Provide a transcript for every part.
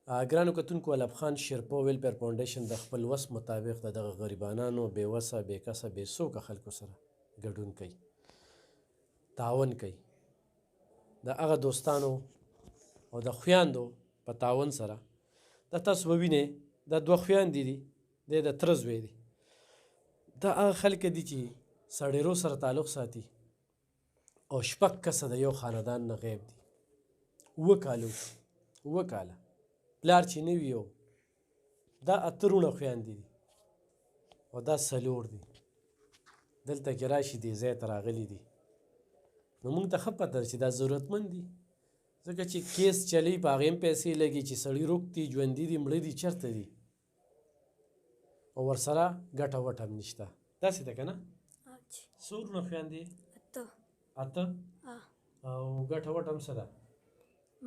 ګرانو کتونکو علب خان شیرپو ویلفیر فاونډیشن د خپل وس مطابق د دغه غریبانانو بې وسه بې کسه بې څوکه خلکو سره ګډون کوي، تعاون کوي. د هغه دوستانو او د خویندو په تعاون سره دا تاسو به وینئ دا دوه خویندې دي، دی د تره زوی دی. دا هغه خلک دي چې سړیرو سره تعلق ساتي او شپږ کسه د یو خاندان نه غیب دي. 7 کاله وشو، 7 کاله پلار چې نه وي یو، دا 8 رونه خویندې دي او دا 4 دي. دلته کې راشي دې ځای ته راغلي دي. نو موږ ته ښه پته ده چې دا ضرورتمند دي، ځکه چې کیس چلی په هغې هم پیسې لګي چې سړي روغ دي، ژوندي دي، مړه دي، چېرته دي، او ورسره ګټه وټه هم نشته. داسې ده که نه؟ څو وروڼه خویندې؟ 8. او ګټه وټه هم څه ده؟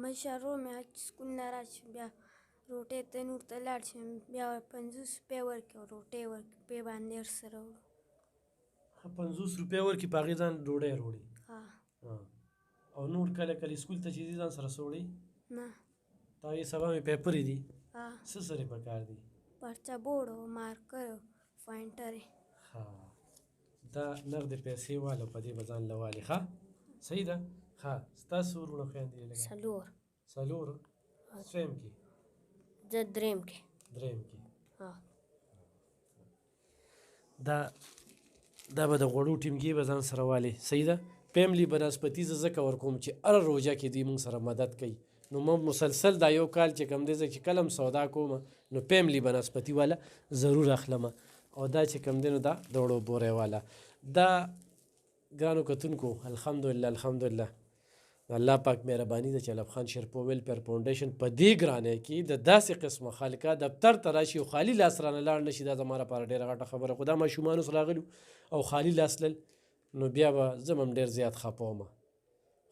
مشر ورور مې سکول نه راشي بیا روټۍ تنور ته لاړ شي بیا 50 روپۍ ورکړي او روټۍ ورکړي پې باندې ورسره وړو. 50 روپۍ ورکړي په هغې ځان ډوډۍ راوړي. او نور کله کله سکول ته چې ځي ځان سره څه وړي؟ نه. د هغې سبا مې پیپرې دي، څه سره یې پکار دي؟ پرچه بورډ او مارکر او پوینټر یې. دا نغدې پیسې واله په دې به ځان له والې. ښه صحیح ده. ښه ستاسو وروڼه خویندې لږه؟ 4. څویم کې؟ زه درېیم کې. دا به د غوړو ټیمګي به ځان سره والې. صحیح ده. فیملی بنسبتي زه ځکه ورکوم چې هره روژه کې دوی موږ سره مدد کوي. نو ما مسلسل دا یو کال چې کوم دی زه چې کله هم سودا کوم نو فیملی بنسبتي والا ضرور اخلم، او دا چې کوم دی نو دا د وړو بورې والا. دا ګرانو کتونکو الحمدلله الله پاک مهرباني ده چې علب خان شیرپو ویلفیر فاونډیشن په دې ګرانۍ کې د داسې قسمه خلکه دفتر ته راشي او خالي لاس رانه لاړ نه شي. دا زما لپاره ډېره غټه خبره. خو دا ماشومان اوس راغلي او خالي لاس تلل نو بیا به زه هم ډېر زیات خفه وم.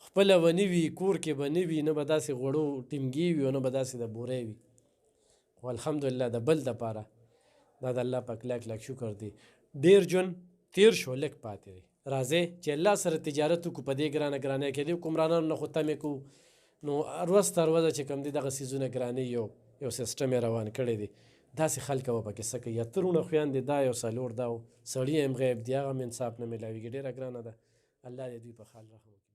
خپله به نه وي، کور کې به نه وي، نه به داسې غوړو ټیمګي وي او نه به داسې د بورې وي. خو الحمدلله د بل دپاره دا د الله پاک لاک لاک شکر دی. ډېر ژوند تېر شو، لږ پاتې دی. راځئ چې الله سره تجارت وکړو په دې ګرانۍ کې. دې حکمرانانو نه خو تمې کوو نو ورځ تر ورځه چې کوم دی دغه څیزونه ګرانۍ یو سیسټم یې روان کړی دی. داسې خلک به پکې څه کوي. 8 رونه خویندې دا یو 4 دا و، سړي هم غیب دی، هغه هم انصاف نه میلاویږي. ډېره ګرانه ده. الله دې دوی په خال رحم وکړي.